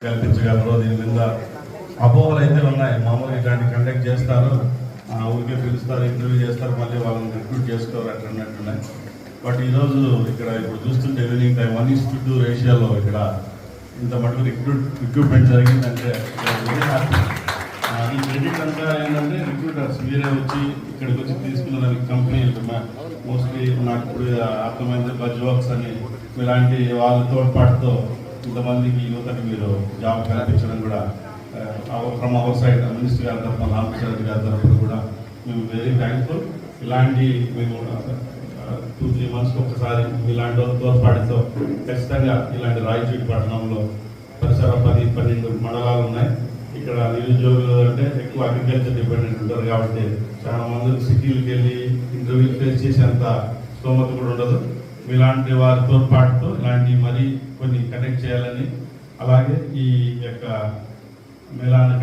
కల్పించగలరు. దీని మీద అపోహలు అయితే ఉన్నాయి. మామూలుగా ఇట్లాంటి కండక్ట్ చేస్తారు, ఊరికే పిలుస్తారు, ఇంటర్వ్యూ చేస్తారు, మళ్ళీ వాళ్ళని రిక్రూట్ చేసుకోరు అన్నట్టున్నాయి. బట్ ఈరోజు ఇక్కడ ఇప్పుడు చూస్తుంటే ఈవినింగ్ టైం 1:2 రేషియోలో ఇక్కడ ఇంత మటుకు రిక్రూట్మెంట్ జరిగిందంటే వెరీ హ్యాపీ. ఈ క్రెడిట్ అంతా ఏంటంటే రిక్రూటర్స్ మీరే వచ్చి ఇక్కడికి వచ్చి తీసుకున్న దానికి కంపెనీలు మోస్ట్లీ నాకు ఇప్పుడు అర్థమైంది బజ్ వర్క్స్ అని ఇలాంటి వాళ్ళ తోడ్పాటుతో ఇంతమందికి యువతకి మీరు జాబ్ కల్పించడం కూడా ఫ్రమ్ అవర్ సైడ్ మినిస్టర్ గారి తరఫున రామకృష్ణ గారి తరఫున కూడా మేము వెరీ థ్యాంక్ఫుల్. ఇలాంటి మేము 2-3 months ఒకసారి ఇలాంటి తోడ్పాటుతో ఖచ్చితంగా ఇలాంటి రాయచూటి పట్టణంలో పరిసర 10-12 మండలాలు ఉన్నాయి. ఇక్కడ నిరుద్యోగులు అంటే ఎక్కువ అగ్రికల్చర్ డిపెండెంట్ ఉంటారు కాబట్టి చాలా మంది సిటీలకు వెళ్ళి ఇంటర్వ్యూ ఫేస్ చేసేంత స్తోమత కూడా ఉండదు. ఇలాంటి వారి తోడ్పాటుతో ఇలాంటి మరీ కొన్ని కనెక్ట్ చేయాలని, అలాగే ఈ యొక్క మేళాన్ని